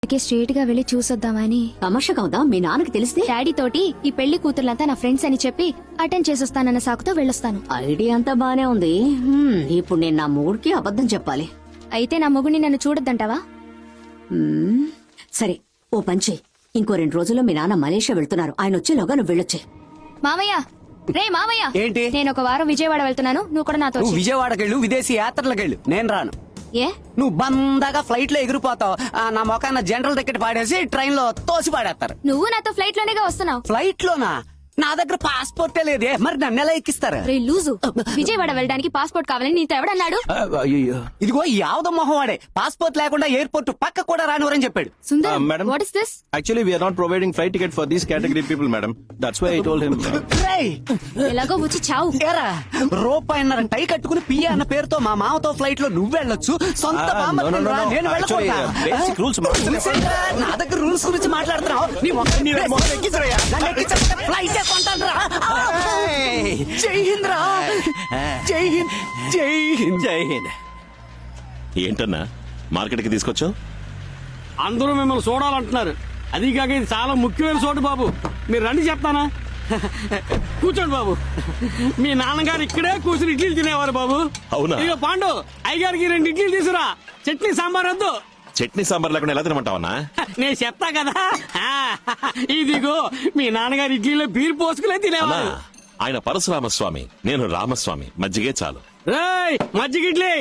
Straight గా వెళ్లి చూసొద్దామని. తమాషగా ఉందా? మీ నాన్నకి తెలిస్తే? డాడీ తోటి ఈ పెళ్లి కూతుర్లంతా నా ఫ్రెండ్స్ అని చెప్పి అటెండ్ చేసొస్తానన్న సాకుతో వెళ్ళొస్తాను. ఐడియా అంతా బానే ఉంది. ఇప్పుడు నేను నా మూడికి అబద్ధం చెప్పాలి. అయితే నా మొగుడిని నన్ను చూడొద్దంటావా? సరే, ఓ పంచే. ఇంకో 2 రోజుల్లో మీ నాన్న మలేషియా వెళ్తున్నారు. ఆయన వచ్చేలోగా నువ్వు వెళ్ళొచ్చే. మామయ్య, రే మామయ్య, ఏంటి? నేను ఒక వారం విజయవాడ వెళ్తున్నాను, నువ్వు కూడా నాతో వచ్చేయ్. విజయవాడకెళ్ళు, విదేశీ యాత్రలకెళ్ళు, నేను రాను. ఏ నువ్వు బందాగా ఫ్లైట్ లో ఎగిరిపోతావు. నా మొఖాన జనరల్ టికెట్ పాడేసి ట్రైన్ లో తోసి పాడేస్తారు. నువ్వు నాతో ఫ్లైట్ లోనేగా వస్తున్నావు. ఫ్లైట్ లోనా? నా దగ్గర పాస్పోర్టే లేదే, మరి నన్ను ఎలా ఎక్కిస్తారు? రే లూజు, విజయవాడ వెళ్ళడానికి పాస్పోర్ట్ కావాలని నీతో ఎవడన్నాడు? ఇదిగో యావద మొహం వాడే పాస్పోర్ట్ లేకుండా ఎయిర్పోర్ట్ పక్క కూడా రానివరని చెప్పాడు. Sundar, madam. What is this? Actually, we are not providing flight ticket for these category people, madam. That's why I told him. రేయ్, ఎలాగో వచ్చి చావు. ఏరా, రూపాయన్నర టై కట్టుకుని పియ్య అన్న పేరుతో మా మామతో ఫ్లైట్ లో నువ్వు వెళ్ళొచ్చు, సొంత బామ్మర్దిని రా, నేను Actually, వెళ్ళకూడదా? basic rules. Rules ఏంట్రా? నా దగ్గర రూల్స్ గురించి మాట్లాడుతున్నావు. నీ మొహం నన్ను ఎక్కించకపోతే ఫ్లైట్ కొంటాను రా. జై హింద్ రా. జై హింద్, జై హింద్, జై హింద్. ఏంటన్నా మార్కెట్ కి తీసుకొచ్చావు? అందరూ మిమ్మల్ని చూడాలంటున్నారు. అది కాక ఇది చాలా ముఖ్యమైన చోటు బాబు. మీరు రండి చెప్తానా? కూర్చోండి బాబు. మీ నాన్నగారు ఇక్కడే కూర్చుని ఇడ్లీలు తినేవారు బాబు. అవునా? ఇక పాండు, అయ్యగారికి 2 ఇడ్లీలు తీసురా. చట్నీ సాంబార్ వద్దు. చట్నీ సాంబార్ లేకుండా ఎలా తినమంటావన్నా? నేను చెప్తా కదా. ఇదిగో మీ నాన్నగారు ఇడ్లీలో బీర్ పోసుకునే తినేవారు. ఆయన పరశురామస్వామి, నేను రామస్వామి. మజ్జిగే చాలు. రేయ్, మజ్జిగ ఇడ్లీ.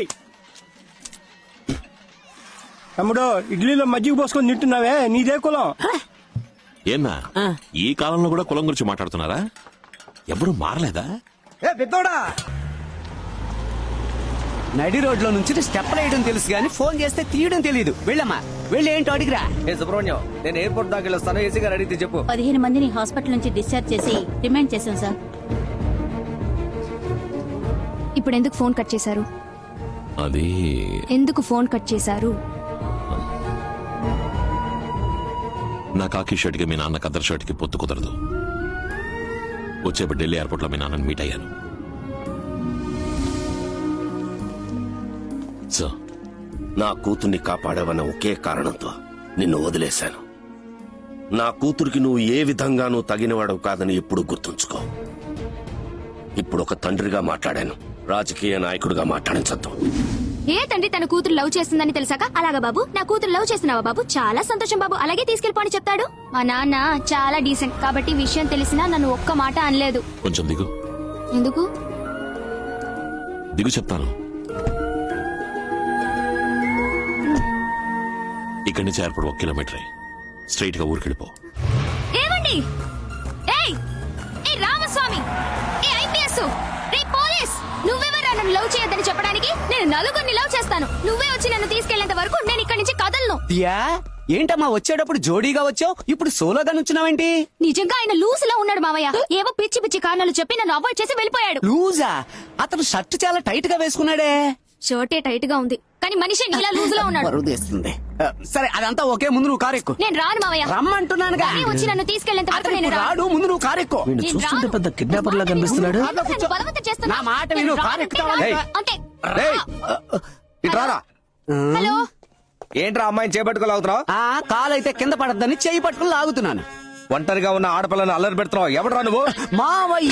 తమ్ముడు, ఇడ్లీలో మజ్జిగ పోసుకొని తింటున్నావే, నీదే కులం? ఏన్నా ఈ కాలంలో కూడా కులం గురించి మాట్లాడుతున్నారా? ఎవరు మారలేదా? నడి రోడ్ లో నుంచి స్టెప్ వేయడం తెలుసు గానీ ఫోన్ చేస్తే తీయడం తెలియదు. వెళ్ళమ్మా, వెళ్ళి ఏంటో అడిగిరా. సుబ్రహ్మణ్యం, నేను ఎయిర్పోర్ట్ దాకా వెళ్ళొస్తాను. ఏసీ గారు అడిగితే చెప్పు. 15 మందిని హాస్పిటల్ నుంచి డిశ్చార్జ్ చేసి రిమైండ్ చేశాం సార్. ఇప్పుడు ఎందుకు ఫోన్ కట్ చేశారు? అది ఎందుకు ఫోన్ కట్ చేశారు? నా కాకి షర్ట్ కి మీ నాన్న కద్దర్ షర్ట్ కి పొత్తు కుదరదు. వచ్చేప్పుడు ఢిల్లీ ఎయిర్పోర్ట్ లో మీ నాన్నని మీట్ అయ్యాను. సో నా కూతుర్ని కాపాడావన్న ఒకే కారణంతో నిన్ను వదిలేశాను. నా కూతురికి నువ్వు ఏ విధంగానూ తగినవాడవు కాదని ఎప్పుడు గుర్తుంచుకో. ఇప్పుడు ఒక తండ్రిగా మాట్లాడాను, రాజకీయ నాయకుడిగా మాట్లాడించద్దు. ఏ తండ్రి తన కూతురు లవ్ చేస్తుందని తెలిసాక అలాగా బాబు, నా కూతురు లవ్ చేస్తున్నావా బాబు, చాలా సంతోషం బాబు, అలాగే తీసుకెళ్ళిపోని చెప్తాడు. మా నాన్న చాలా డీసెంట్ కాబట్టి విషయం తెలిసినా నన్ను ఒక్క మాట అనలేదు. కొంచెం దిగు. ఎందుకు దిగు చెప్తాను. ఇక్కడి నుంచి ఎయిర్పోర్ట్ 1 కిలోమీటర్ స్ట్రైట్ గా ఊరికెళ్ళిపో. ఏమండి? ఏయ్ ఏ రామస్వామి, ఏ ఐపీఎస్, రే పోలీస్, నువ్వెవరా నన్ను లవ్ చేయొద్దని చెప్పడానికి? నేను నలుగురిని లవ్ చేస్తాను. నువ్వే వచ్చి నన్ను తీసుకెళ్లేంత వరకు నేను ఇక్కడి నుంచి కదలను. యా, ఏంటమ్మా వచ్చేటప్పుడు జోడీగా వచ్చావు, ఇప్పుడు సోలోగా నుంచున్నావేంటి? నిజంగా ఆయన లూజ్ లో ఉన్నాడు మావయ్య. ఏవో పిచ్చి పిచ్చి కారణాలు చెప్పి నన్ను అవాయిడ్ చేసి వెళ్ళిపోయాడు. లూజా? అతను షర్ట్ చాలా టైట్ గా వేసుకున్నాడే. షర్టే టైట్ గా ఉంది కానీ మనిషి నీలా లూజ్ లో ఉన్నాడు. బరువుదేస్తుంది. సరే, అదంతా ఓకే, ముందు నువ్వు కారు ఎక్కు. నేను రాను మావయ్య. రమ్మంటున్నానుగా. కానీ వచ్చి నన్ను తీసుకెళ్లేంత వరకు నేను రాను. రాడు, ముందు నువ్వు కారు ఎక్కు. నేను చూస్తుంటే రాను. పెద్ద కిడ్నాపర్ లా కనిపిస్తున్నాడు. నన్ను బలవంతం చేస్తున్నావు. నా మాట విను, నేను కారు రాను ఎక్కుతావా? అంటే ఏయ్. రాను. అంటే ఇట్రారా. హలో, ఏంట్రా అమ్మాయిని చేపట్టుకోలాగుతున్నావు? కాలైతే కింద పడద్దని చెయ్యి పట్టుకుని లాగుతున్నాను. ఒంటరిగా ఉన్న ఆడపిల్లను అల్లరి పెడుతున్నావు. ఎవడరా నువ్వు? మావయ్య.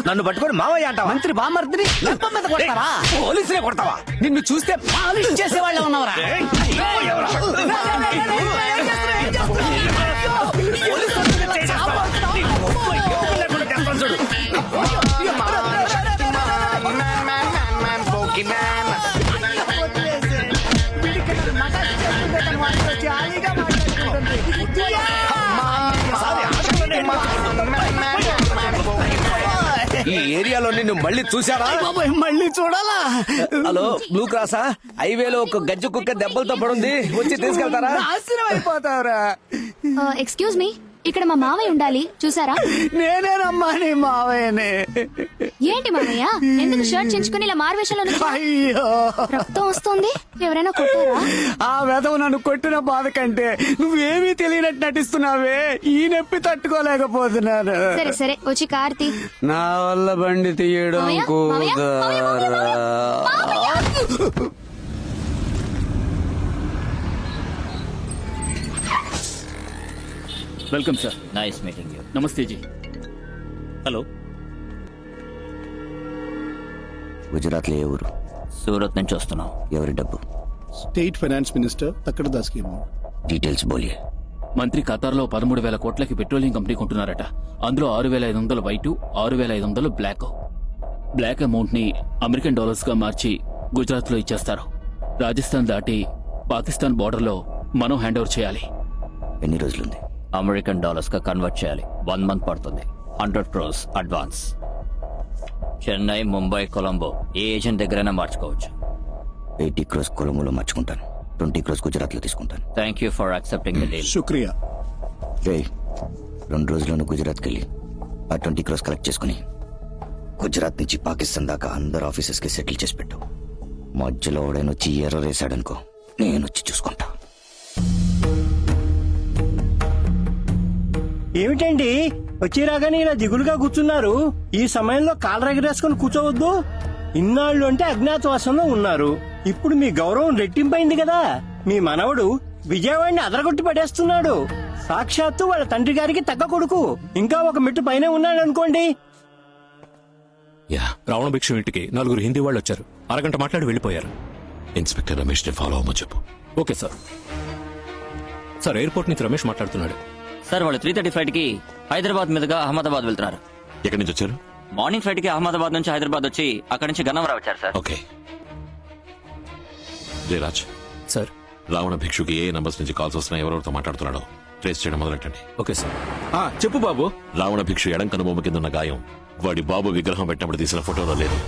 నన్ను పట్టుకొని మావయ్య అంటావా? మంత్రి బామర్దిని లంపం మీద కొడతావా? పోలీసులే కొడతావా? నిన్ను చూస్తే పాలిష్ చేసేవాళ్ళే ఉన్నవరా? ఈ ఏరియాలో నిన్ను మళ్ళీ చూసావా? మళ్ళీ చూడాలా? హలో, బ్లూ క్రాసా? హైవేలో ఒక గజ్జు కుక్క దెబ్బలతో పడుంది, వచ్చి తీసుకెళ్తారా? నాశనం అయిపోతావురా. ఎక్స్క్యూజ్ మీ, ఇక్కడ మా మావయ్య ఉండాలి, చూసారా? నేనేనమ్మా నీ మావయ్యనే. ఏంటి మావయ్య, ఎందుకు షర్ట్ చించుకుని ఇలా మారువేషంలో నుంచున్నావు? అయ్యో, రక్తం వస్తుంది, ఎవరైనా కొట్టారా? ఆ వెధవ నన్ను కొట్టిన బాధ కంటే నువ్వేమీ తెలియనట్టు నటిస్తున్నావే, ఈ నొప్పి తట్టుకోలేకపోతున్నాను. సరే సరే, వచ్చి కార్తీ. నా వల్ల బండి తీయడం మావయ్య, మావయ్య, మావయ్య, మావయ్య, మావయ్య. Welcome sir. Nice meeting you. నమస్తే జీ. హలో. గుజరాత్ లో ఏ ఊరు? సూరత్ నుంచి వస్తున్నాం. ఎవరి డబ్బు? State Finance Minister Takkada Das ki amount. Details బోలియే. మంత్రి ఖతార్లో 13,000 కోట్లకి పెట్రోలియం కంపెనీ కొంటున్నారట. అందులో 6,500 వైట్, 6,500 బ్లాక్. బ్లాక్ అమౌంట్ ని అమెరికన్ డాలర్స్ గా మార్చి గుజరాత్ లో ఇచ్చేస్తారు. రాజస్థాన్ దాటి పాకిస్తాన్ బోర్డర్ లో మనం హ్యాండ్ ఓవర్ చేయాలి. ఎన్ని రోజులుంది? అమెరికన్ డాలర్స్ గా కన్వర్ట్ చేయాలి. 1 మంత్ పడుతుంది. 100 crores అడ్వాన్స్. చెన్నై, ముంబై, కొలంబో ఏ ఏజెంట్ దగ్గరైనా మార్చుకోవచ్చు. 80 crores కొలంబోలో మార్చుకుంటాను. 20 crores గుజరాత్ లో తీసుకుంటాను. Thank you for accepting the deal. Shukriya. రే 2 రోజుల్లోనూ గుజరాత్కి వెళ్ళి ఆ 20 crores కలెక్ట్ చేసుకుని గుజరాత్ నుంచి పాకిస్తాన్ దాకా అందరు ఆఫీసెస్ కి సెటిల్ చేసి పెట్టు. మధ్యలో ఎవడైనా వచ్చి ఎర్ర వేసాడనుకో, నేను వచ్చి చూసుకుంటా. ఏమిటండి వచ్చి రాగానే ఇలా దిగులుగా కూర్చున్నారు? ఈ సమయంలో కాళ్ళ ఎగరేసుకుని కూర్చోవద్దు. ఇన్నాళ్ళు అంటే అజ్ఞాతవాసంలో ఉన్నారు. ఇప్పుడు మీ గౌరవం రెట్టింపైంది కదా. మీ మనవడు విజయవాడిని అదరగొట్టి పడేస్తున్నాడు. సాక్షాత్తు వాళ్ళ తండ్రి గారికి తగ్గ కొడుకు. ఇంకా ఒక మెట్టు పైన ఉన్నాడు అనుకోండి. యా, రావణ భిక్షు ఇంటికి 4 హిందీ వాళ్ళు వచ్చారు. అరగంట మాట్లాడి వెళ్ళిపోయారు. ఇన్స్పెక్టర్ రమేష్ ని ఫాలో అవ్వమని చెప్పు. Okay sir. సార్, ఎయిర్పోర్ట్ నుంచి రమేష్ మాట్లాడుతున్నాడు. సార్ వాళ్ళు 3:30 ఫ్లైట్ కి హైదరాబాద్ మీదుగా అహ్మదాబాద్ వెళ్తున్నారు. ఎక్కడి నుంచి వచ్చారు? మార్నింగ్ ఫ్లైట్ కి అహ్మదాబాద్ నుంచి హైదరాబాద్ వచ్చి అక్కడి నుంచి గన్నవరం వచ్చారు సార్. ఓకే. జయరాజ్, సార్. రావణ భిక్షుకి ఏ నంబర్స్ నుంచి కాల్స్ వస్తున్నాయి, ఎవరెవరితో మాట్లాడుతున్నాడో ట్రేస్ చేయడం మొదలెట్టండి. Okay sir. చెప్పు బాబు. రావణ భిక్షు ఎడం కనుబొమ్మ కింద ఉన్న గాయం వాడి బాబు విగ్రహం పెట్టినప్పుడు తీసిన ఫోటోలో లేదు.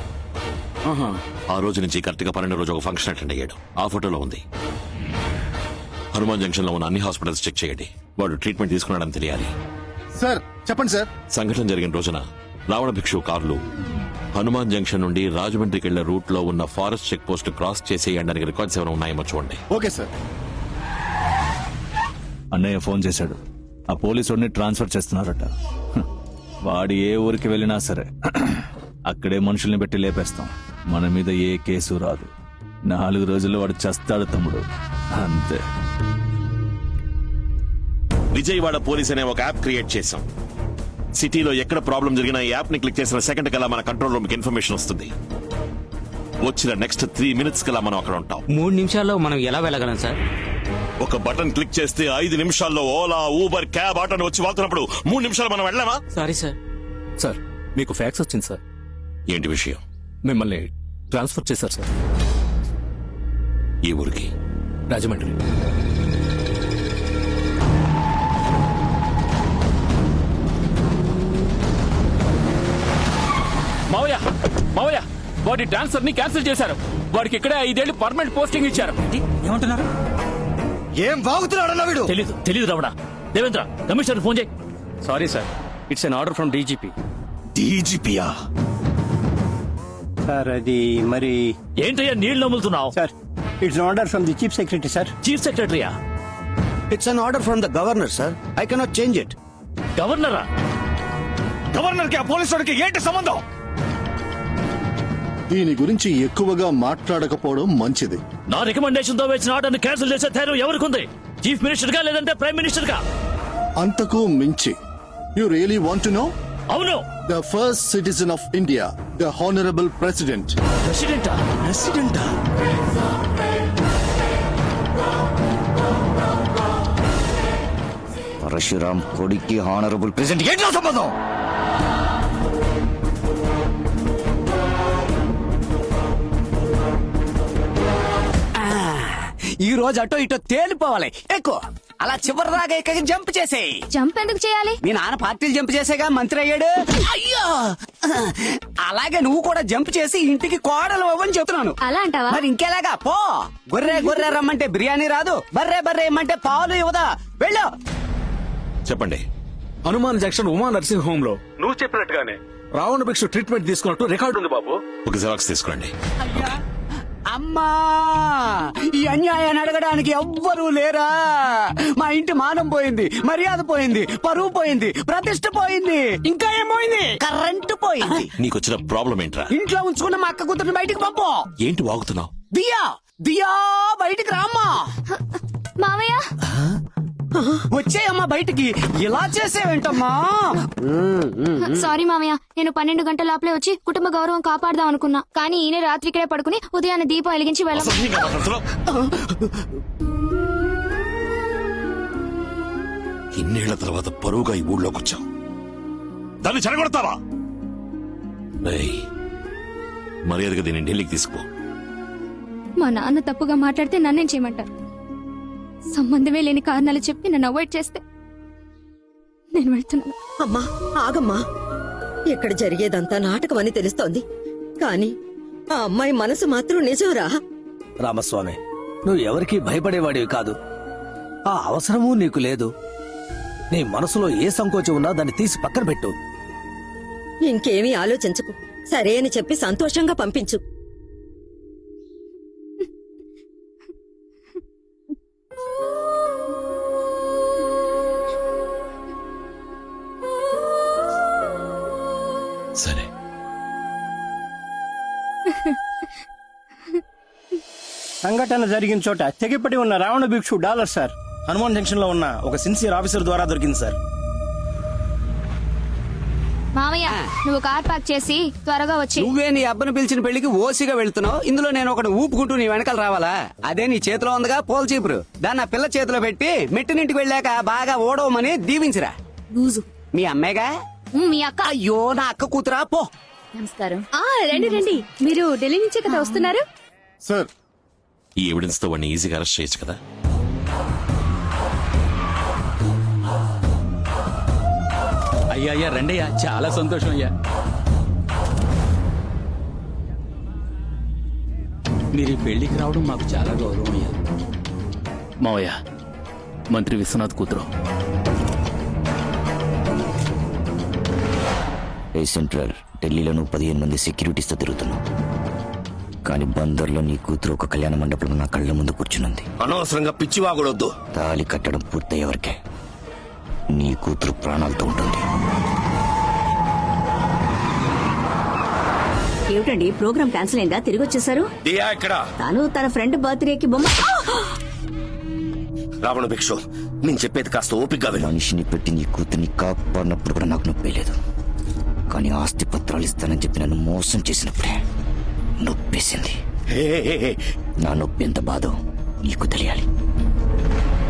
ఆ రోజు నుంచి కరెక్ట్ గా 12వ రోజు ఒక ఫంక్షన్ అటెండ్ అయ్యాడు. ఆ ఫోటోలో ఉంది. హనుమాన్ జంక్షన్ లో ఉన్న అన్ని హాస్పిటల్స్ చెక్ చేయండి. వాడు ట్రీట్మెంట్ తీసుకున్నాడని తెలియాలి. సార్ చెప్పండి సార్. సంఘటన జరిగిన రోజున రావణ భిక్షు కార్లు హనుమాన్ జంక్షన్ నుండి రాజమండ్రికి వెళ్లే రూట్ లో ఉన్న ఫారెస్ట్ చెక్ పోస్ట్ క్రాస్ చేసేయడానికి రికార్డ్స్ ఏమైనా ఉన్నాయేమో చూడండి. Okay sir. అన్నయ్య ఫోన్ చేశాడు. ఆ పోలీసుడిని ట్రాన్స్ఫర్ చేస్తున్నారట. వాడు ఏ ఊరికి వెళ్ళినా సరే అక్కడే మనుషుల్ని పెట్టి లేపేస్తాం. మన మీద ఏ కేసు రాదు. 4 రోజుల్లో వాడు చస్తాడు తమ్ముడు, అంతే. విజయవాడ పోలీస్ అనే ఒక యాప్ క్రియేట్ చేశాం. సిటీలో ఎక్కడ ప్రాబ్లం జరిగినా ఈ యాప్ ని క్లిక్ చేసిన సెకండ్ కల్లా మన కంట్రోల్ రూమ్ కి ఇన్ఫర్మేషన్ వస్తుంది. వచ్చిన నెక్స్ట్ 3 minutes కల్లా మనం అక్కడ ఉంటాం. 3 నిమిషాల్లో మనం ఎలా వెళ్ళగలం సార్? ఒక బటన్ క్లిక్ చేస్తే 5 నిమిషాల్లో ఓలా, ఊబర్, క్యాబ్, ఆటోని వచ్చి వాళ్తున్నప్పుడు 3 నిమిషాలు మనం వెళ్ళామా? Sorry sir. సార్, మీకు ఫ్యాక్స్ వచ్చింది సార్. ఏంటి విషయం? మిమ్మల్ని ట్రాన్స్ఫర్ చేశారు సార్. ఈ ఊరికి? రాజమండ్రి. మావయ్య, మావయ్య, వాడి ట్రాన్స్ఫర్ ని క్యాన్సిల్ చేశారు. వాడికి ఇక్కడే 5 ఏళ్లు పర్మనెంట్ పోస్టింగ్ ఇచ్చారు. ఏమంటున్నారు? ఏం బాగుతున్నాడన్నా వీడు? తెలీదు రమణ. దేవేంద్ర, కమిషనర్ ఫోన్ చేయి. Sorry sir, it's an order from DGP. డీజీపీయా? సార్ అది మరి ఏంటయ్యా నీళ్లు నమ్ములుతున్నావు? Sir, it's an order from the chief secretary sir. చీఫ్ సెక్రటరీయా? It's an order from the governor sir. I cannot change it. గవర్నరా? గవర్నర్ కి ఆ పోలీసుడికి ఏంటి సంబంధం? దీని గురించి ఎక్కువగా మాట్లాడకపోవడం మంచిది. నా రికమెండేషన్ తో వచ్చిన ఆర్డర్ ని క్యాన్సిల్ చేసే ధైర్యం ఎవరికుంది? చీఫ్ మినిస్టర్ గా లేదంటే ప్రైమ్ మినిస్టర్ గా? అంతకు మించి. You really want to know? అవును. The first citizen of India, the Honorable President. ప్రెసిడెంటా? ప్రెసిడెంటా? పరశురామ్ కొడుక్కి హానరబుల్ ప్రెసిడెంట్ ఏంటో సంబంధం? ఈ రోజు అటో ఇటో తేలిపోవాలి. ఎక్కువ అలా చివరిదాకా ఎక్కడికి జంప్ చేసేయి. జంప్ ఎందుకు చేయాలి? మీ నాన్న పార్టీలు జంప్ చేసేగా మంత్రి అయ్యాడు. అయ్యో, అలాగే నువ్వు కూడా జంప్ చేసి ఇంటికి కోడలు అవ్వని చెప్తున్నాను. అలా అంటావా? మరి ఇంకెలాగా? పో. గొర్రె గొర్రె రమ్మంటే బిర్యానీ రాదు, బర్రె బర్రె ఇమ్మంటే పాలు ఇవ్వదా? వెళ్ళు. చెప్పండి. Hanuman junction Uma nursing home లో నువ్వు చెప్పినట్టుగానే రావణ భిక్షు ట్రీట్మెంట్ తీసుకున్నట్టు రికార్డు ఉంది బాబు. ఒక జిరాక్స్ తీసుకోండి. అమ్మా, ఈ అన్యాయాన్ని అడగడానికి ఎవ్వరూ లేరా? మా ఇంటి మానం పోయింది, మర్యాద పోయింది, పరువు పోయింది, ప్రతిష్ట పోయింది, ఇంకా ఏం పోయింది? కరెంటు పోయింది. నీకొచ్చిన ప్రాబ్లం ఏంట్రా? ఇంట్లో ఉంచుకున్న మా అక్క కూతుర్ని బయటికి పంపు. ఏంటి వాగుతున్నావు? దియా, దియా బయటికి రామ్మా. మావయ్య, వచ్చేయమ్మా బయటికి. ఇలా చేసేవేంటమ్మా? సారీ మామయ్య, నేను 12 గంటల లోపలే వచ్చి కుటుంబ గౌరవం కాపాడదాం అనుకున్నా, కానీ ఈయన రాత్రి ఇక్కడే పడుకుని ఉదయాన్నే దీపం వెలిగించి వెళ్ళ. ఇన్నేళ్ల తర్వాత పరువుగా ఈ ఊళ్ళోకి వచ్చాం, దాన్ని చెడగొడతావా? రేయ్, మర్యాదగా దీన్ని ఢిల్లీకి తీసుకుపో. మా నాన్న తప్పుగా మాట్లాడితే నన్నేం చేయమంటారు? సంబంధమే లేని కారణాలు చెప్పి నన్ను అవాయిడ్ చేస్తే నేను వెళ్తున్నాను. అమ్మా ఆగమ్మా, ఇక్కడ జరిగేదంతా నాటకం అని తెలుస్తోంది, కానీ ఆ అమ్మాయి మనసు మాత్రం నిజంరా. రామస్వామి, నువ్వు ఎవరికీ భయపడేవాడివి కాదు. ఆ అవసరమూ నీకు లేదు. నీ మనసులో ఏ సంకోచం ఉన్నా దాన్ని తీసి పక్కన పెట్టు. ఇంకేమీ ఆలోచించకు, సరే అని చెప్పి సంతోషంగా పంపించు. సరే. సంఘటన జరిగిన చోట తెగిపడి ఉన్న రావణ భిక్షు డాలర్ సార్ హనుమాన్ జంక్షన్ లో ఉన్న ఒక సిన్సియర్ ఆఫీసర్ ద్వారా దొరికింది సార్. మామయ్య, నువ్వు కార్ పార్క్ చేసి త్వరగా వచ్చి. నువ్వే నీ అబ్బను పిలిచిన పెళ్లికి ఓసిగా వెళ్తున్నావు, ఇందులో నేను ఒకటి ఊపుకుంటూ నీ వెనకాల రావాలా? అదే నీ చేతిలో ఉందిగా పోల్ చీపురు, దాన్ని ఆ పిల్ల చేతిలో పెట్టి మెట్టినింటికి వెళ్ళాక బాగా ఓడవమని దీవించిరా. మీ అమ్మాయిగా? మీ అక్క. అయ్యో, నా అక్క కూతురా, పో. నమస్కారం. రండి రండి, మీరు ఢిల్లీ నుంచే కదా వస్తున్నారు? సార్ ఈ ఎవిడెన్స్ తో వాడిని ఈజీగా అరెస్ట్ చేయొచ్చు కదా. అయ్యా రండి అయ్యా, చాలా సంతోషం అయ్యా. మీరు ఈ పెళ్లికి రావడం మాకు చాలా గౌరవం అయ్యా. మావయ్య, మంత్రి విశ్వనాథ్ కూతురు. సెంట్రల్ ఢిల్లీలో నువ్వు 15 మంది సెక్యూరిటీస్తో తిరుగుతున్నావు, కానీ బందర్లో నీ కూతురు ఒక కళ్యాణ మండపంలో నా కళ్ళ ముందు కూర్చునుంది. అనవసరంగా పిచ్చివాగుడొద్దు. తాళి కట్టడం పూర్తయ్యేవరకే నీ కూతురు ప్రాణాలతో ఉంటుంది. ఏమిటండి, ప్రోగ్రామ్ క్యాన్సిల్ అయిందా? తిరిగి వచ్చేసారు? దియా ఎక్కడ? తాను తన ఫ్రెండ్ బర్త్డేకి బొమ్మ. రావణ భిక్షు, నేను చెప్పేది కాస్త ఓపిగ్గా విను. మనిషిని పెట్టి నీ కూతుర్ని కాపాడినప్పుడు కూడా నాకు నొప్పి లేదు, కానీ ఆస్తి పత్రాలు ఇస్తానని చెప్పి నన్ను మోసం చేసినప్పుడే నొప్పేసింది. హే, హే, హే. నా నొప్పి ఎంత బాధో నీకు తెలియాలి.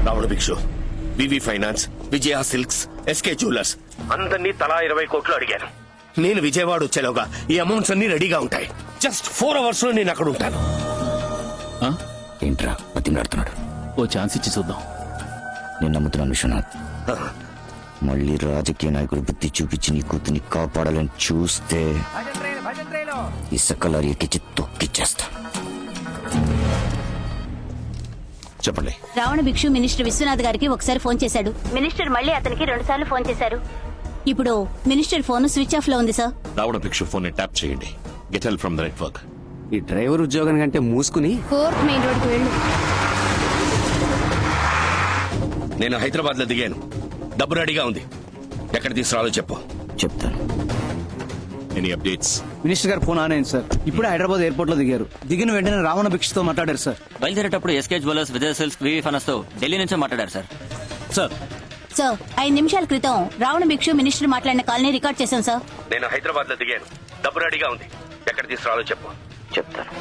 రావణ భిక్షు, వివి finance, Vijaya silks, SK jewellers అందరినీ తలా 20 కోట్లు అడిగాను. నేను విజయవాడ వచ్చేలోగా ఈ అమౌంట్స్ అన్ని రెడీగా ఉంటాయి. జస్ట్ 4 hours లో నేను అక్కడ ఉంటాను. ఆ? ఏంట్రా బతిమలాడుతున్నాడు? ఓ ఛాన్స్ ఇచ్చి చూద్దాం. నేను నమ్ముతున్నాను విశ్వనాథ్. మళ్ళీ రాజకీయ నాయకుడు బుద్ధి చూపించి నీ కూతుర్ని కాపాడాలని చూస్తే ఇసుక లారీ ఎక్కించి తొక్కిచ్చేస్తా. చెప్పండి. రావణ భిక్షు మినిస్టర్ విశ్వనాథ్ గారికి ఒకసారి ఫోన్ చేశాడు. మినిస్టర్ మళ్ళీ అతనికి 2 సార్లు ఫోన్ చేశారు. ఇప్పుడు మినిస్టర్ ఫోన్ స్విచ్ ఆఫ్ లో ఉంది సార్. రావణ భిక్షు ఫోన్ ని ట్యాప్ చేయండి. Get help from the network. ఈ డ్రైవర్ ఉద్యోగం కంటే మూసుకుని 4th మెయిన్ రోడ్ కు వెళ్ళు. నేను హైదరాబాద్ లో దిగాను. డబ్బు రెడీగా ఉంది. ఎక్కడ తీసుకురాలో చెప్పు. చెప్తాను. Any updates? మినిస్టర్ గారు ఫోన్ ఆన్ అయింది సార్. ఇప్పుడు హైదరాబాద్ ఎయిర్పోర్ట్ లో దిగారు. దిగిన వెంటనే రావణ భిక్షతో మాట్లాడారు సార్. బయలుదేరేటప్పుడు ఎస్కే జ్యువెలర్స్, విజయ సిల్క్స్, వివి ఫైనాన్స్ తో ఢిల్లీ నుంచే మాట్లాడారు సార్. సార్, సార్ 5 నిమిషాల క్రితం రావణ భిక్షు మినిస్టర్ మాట్లాడిన కాల్ని రికార్డ్ చేశాం సార్. నేను హైదరాబాద్ లో దిగాను. డబ్బు రెడీగా ఉంది. ఎక్కడ తీసుకురాలో చెప్పు. చెప్తాను.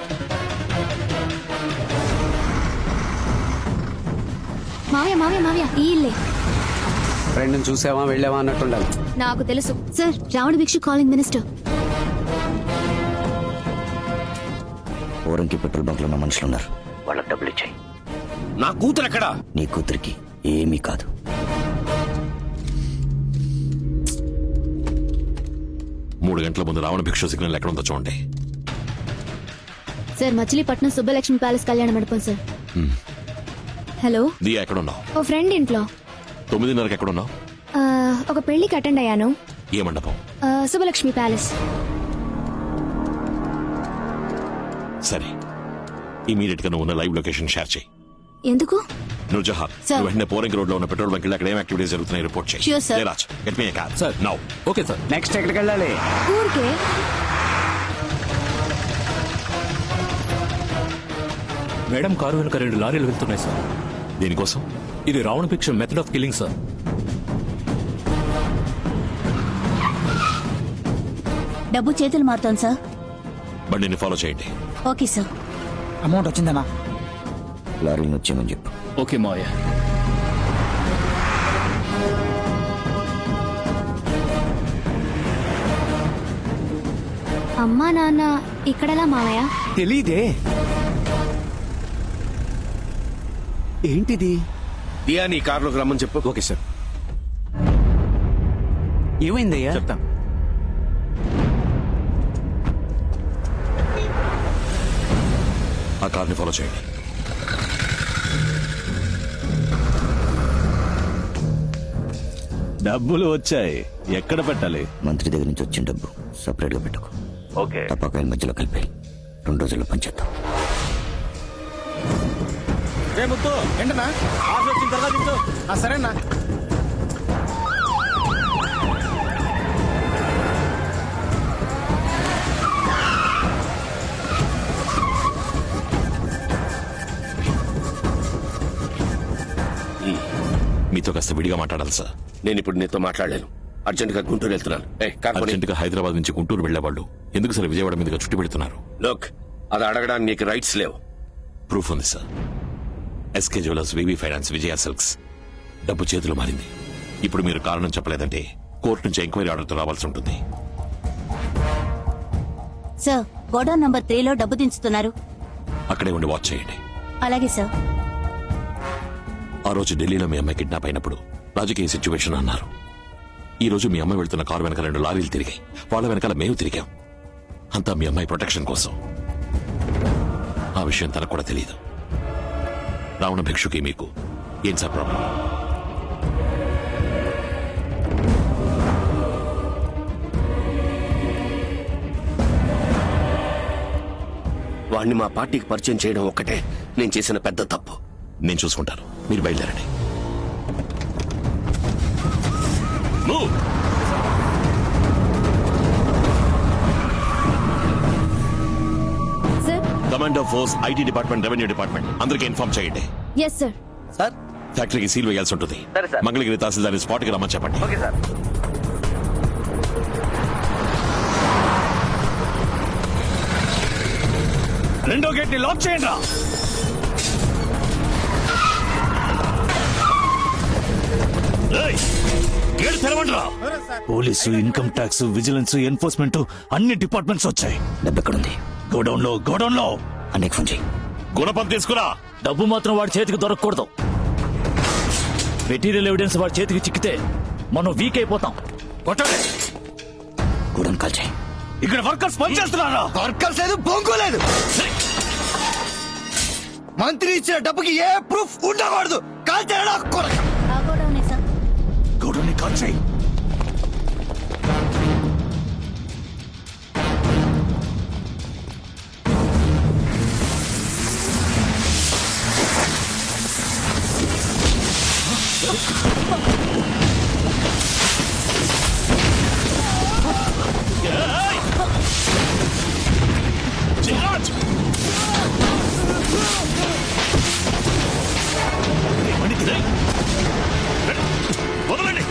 మావయ్య మావయ్య మావయ్య, ఈ ఇల్లే. ఫ్రెండ్ చూసావా వెళ్ళావా అన్నట్టుండాలి. నాకు తెలుసు సార్. రావణ భిక్షు కాలింగ్ మినిస్టర్. ఓరంకి పెట్రోల్ బంక్ లో ఉన్న మనుషులు ఉన్నారు, వాళ్ళకి డబ్బులు ఇచ్చాయి. నా కూతురు ఎక్కడా? నీ కూతురికి ఏమీ కాదు. మూడు గంటల ముందు రావణ భిక్షు సిగ్నల్ ఎక్కడ ఉందో చూడండి. సార్, మచిలీపట్నం సుబ్బలక్ష్మి ప్యాలెస్ కళ్యాణ మండపం సార్. హలో, దియా ఎక్కడ ఉన్నావు? ఓ ఫ్రెండ్ ఇంట్లో. 9:30కి ఎక్కడ ఉన్నావు? ఒక పెళ్లికి అటెండ్ అయ్యాను. ఏ మండపం? సుబ్బలక్ష్మి ప్యాలెస్. సరే, ఇమీడియట్ గా నువ్వు ఉన్న లైవ్ లొకేషన్ షేర్ చేయి. ఎందుకు? నువ్వు జహార్, నువ్వు వెంటనే పోరింగ్ రోడ్ లో ఉన్న పెట్రోల్ బంక్ అక్కడ ఏం యాక్టివిటీస్ జరుగుతున్నాయి రిపోర్ట్ చేయి. Sure, sir. Jayaraj, get me a car. Sir. Now. Okay sir. Next ఎక్కడికి వెళ్ళాలి? ఊరికే. మేడం, కారు వెనుక 2 లారీలు వెళ్తున్నాయి సార్. దీనికోసం ఇది రావణ భిక్ష మెథడ్ ఆఫ్ కిల్లింగ్ సార్. డబ్బు చేతులు మారుతోంది సార్. బండిని ఫాలో చేయండి. Okay sir. అమౌంట్ వచ్చిందన్నా? లారీని వచ్చేమని చెప్పు. ఓకే మావయ్య. అమ్మా నాన్న ఇక్కడలా మావయ్య? తెలీదే. ఏంటిది? దియా నీ కారులోకి రమ్మని చెప్పు. Okay sir. ఏమైందయ్యా? చెప్తాను. ఆ కార్ని ఫాలో చేయండి. డబ్బులు వచ్చాయి, ఎక్కడ పెట్టాలి? మంత్రి దగ్గర నుంచి వచ్చిన డబ్బు సపరేట్ గా పెట్టుకో. ఓకే. తప్పకాయల మధ్యలో కలిపి 2 రోజుల్లో పనిచేద్దాం. ఏంటన్నా? ఆర్డర్ వచ్చిన తర్వాత దించు. సరేనా? మీతో కాస్త విడిగా మాట్లాడాలి సార్. నేను ఇప్పుడు నీతో మాట్లాడలేను. అర్జెంట్ గా గుంటూరు వెళ్తున్నాను. కార్ కొని. అర్జెంట్ గా హైదరాబాద్ నుంచి గుంటూరు వెళ్లేవాళ్ళు ఎందుకు సార్ విజయవాడ మీదుగా చుట్టి పెడుతున్నారు? లోక్, అది అడగడానికి నీకు రైట్స్ లేవు. ప్రూఫ్ ఉంది sir. SK jewellers, VV finance, Vijaya silks డబ్బు చేతులు మారింది. ఇప్పుడు మీరు కారణం చెప్పలేదంటే కోర్టు నుంచి ఎంక్వైరీ ఆర్డర్తో రావాల్సి ఉంటుంది. సార్, గోడౌన్ నంబర్ 3లో డబ్బు దించుతున్నారు. అక్కడే ఉండి వాచ్ చేయండి. అలాగే సార్. ఆ రోజు ఢిల్లీలో మీ అమ్మాయి కిడ్నాప్ అయినప్పుడు రాజకీయ సిచ్యువేషన్ అన్నారు. ఈ రోజు మీ అమ్మాయి వెళ్తున్న కారు వెనక 2 లారీలు తిరిగాయి. వాళ్ళ వెనకాల మేము తిరిగాం. అంతా మీ అమ్మాయి ప్రొటెక్షన్ కోసం. ఆ విషయం తనకు కూడా తెలియదు. రావణ భిక్షుకి మీకు ఏం సార్ ప్రాబ్లం? వాడిని మా పార్టీకి పరిచయం చేయడం ఒక్కటే నేను చేసిన పెద్ద తప్పు. నేను చూసుకుంటాను, మీరు బయలుదేరండి. Move! Sir. Commando force, IT department, revenue department అందరికీ ఇన్ఫార్మ్ చేయండి. Yes sir. సార్. ఫ్యాక్టరీకి సీల్ వేయాల్సి ఉంటుంది. సరే సార్. మంగళగిరి తహసీల్దార్ స్పాట్ కి రమ్మని చెప్పండి. Okay sir. రెండో గేట్ ని లాక్ చేయండి రా. గేట్ తెరవండి రా. Police, income tax, vigilance, enforcement అన్ని డిపార్ట్మెంట్స్ వచ్చాయి. డబ్బు ఎక్కడుంది? గోడౌన్ లో. అన్నయ్యకి ఫోన్ చేయి. గుణపం తీసుకురా. డబ్బు మాత్రం వాడి చేతికి దొరకకూడదు. మెటీరియల్ ఎవిడెన్స్ వాడి చేతికి చిక్కితే మనం వీక్ అయిపోతాం. కొట్టండి. గూడెం కాల్ చేయి. ఇక్కడ వర్కర్స్ పనిచేస్తున్నారా? వర్కర్స్ లేదు, బొంగు లేదు. మంత్రి ఇచ్చిన డబ్బుకి ఏ ప్రూఫ్ ఉండకూడదు. కాల్ చేయడా? ఆ గోడౌనే సార్. గోడౌన్ ని కాల్ చేయి. వదలండి.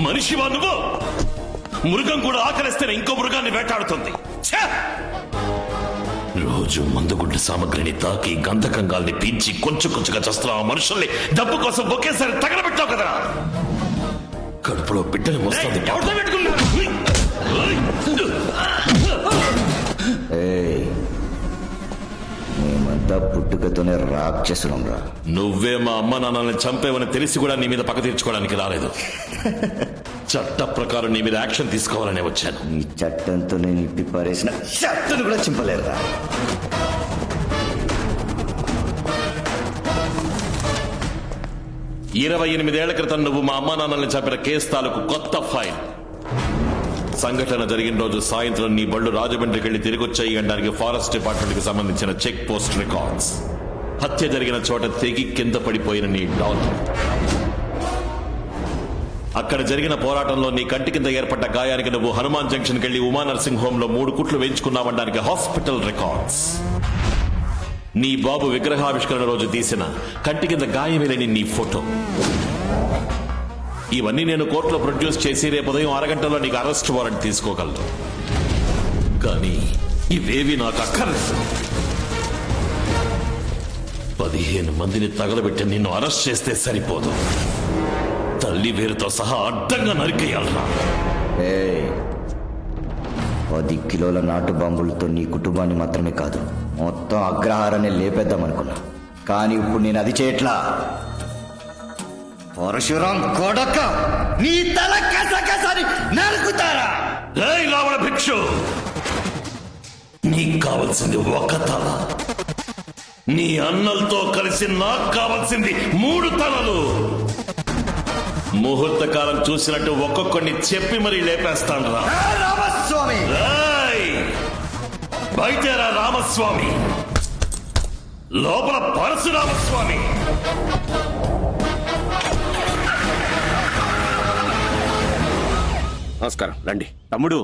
మనిషివా నువ్వు? మృగం కూడా ఆకలిస్తేనే ఇంకో మృగాన్ని వేటాడుతుంది. రోజు మందుగుడ్డ సామగ్రిని తాకి గంధకంగాల్ని పీల్చి కొంచెం కొంచెంగా చేస్తున్న ఆ మనుషుల్ని డబ్బు కోసం ఒకేసారి తగలబెట్టావు కదా. కడుపులో బిడ్డలు వస్తుంది. మేమంతా పుట్టుకతోనే రాక్షసులం. రాక్షసులం రా. నువ్వే మా అమ్మ నాన్నల్ని చంపేవని తెలిసి కూడా నీ మీద పక్క తీర్చుకోవడానికి రాలేదు. చట్ట ప్రకారం నీ మీద యాక్షన్ తీసుకోవాలనే వచ్చాను. ఈ చట్టంతో నేను ఇప్పి పారేసిన షర్టును కూడా చింపలేరురా. 28 ఏళ్ల క్రితం నువ్వు మా అమ్మా నాన్నల్ని చంపిన కేసు తాలూకు కొత్త ఫైల్. సంఘటన జరిగిన రోజు సాయంత్రం నీ బళ్ళు రాజమండ్రికి వెళ్లి తిరిగి వచ్చాయి అనడానికి ఫారెస్ట్ డిపార్ట్మెంట్ కి సంబంధించిన చెక్ పోస్ట్ రికార్డ్స్, హత్య జరిగిన చోట తెగి కింద పడిపోయిన నీ డాల్, అక్కడ జరిగిన పోరాటంలో నీ కంటి కింద ఏర్పడ్డ గాయానికి నువ్వు హనుమాన్ జంక్షన్ కెళ్లి ఉమా నర్సింగ్ హోమ్ లో 3 కుట్లు వేయించుకున్నావడానికి హాస్పిటల్ రికార్డ్స్, నీ బాబు విగ్రహావిష్కరణ రోజు తీసిన కంటి కింద గాయమే లేని నీ ఫోటో, ఇవన్నీ నేను కోర్టులో ప్రొడ్యూస్ చేసి రేపు ఉదయం 6 గంటల్లో నీకు అరెస్ట్ వారెంట్ తీసుకోగలను. కానీ ఇవేవి నాకు అక్కర్లేదు. 15 మందిని తగలబెట్టి నిన్ను అరెస్ట్ చేస్తే సరిపోదు, తల్లి వేరుతో సహా అడ్డంగా నరికేయాలరా. 10 కిలోల నాటు బాంబులతో నీ కుటుంబాన్ని మాత్రమే కాదు మొత్తం అగ్రహారాన్ని లేపేద్దామనుకున్నా. కానీ ఇప్పుడు నేను అది చేయట్లా. పరశురాం కొడక నీ తల కసకసని నరుకుతారా? రేయ్ రావణ భిక్షు, నీకు కావలసింది ఒక తల, నీ అన్నలతో కలిసి నాకు కావలసింది 3 తలలు. ముహూర్త కాలం చూసినట్టు ఒక్కొక్కడిని చెప్పి మరీ లేపేస్తాను రా. రామస్వామి బయటరా రామస్వామి, లోపల పరశురామస్వామి. నమస్కారం, రండి. తమ్ముడు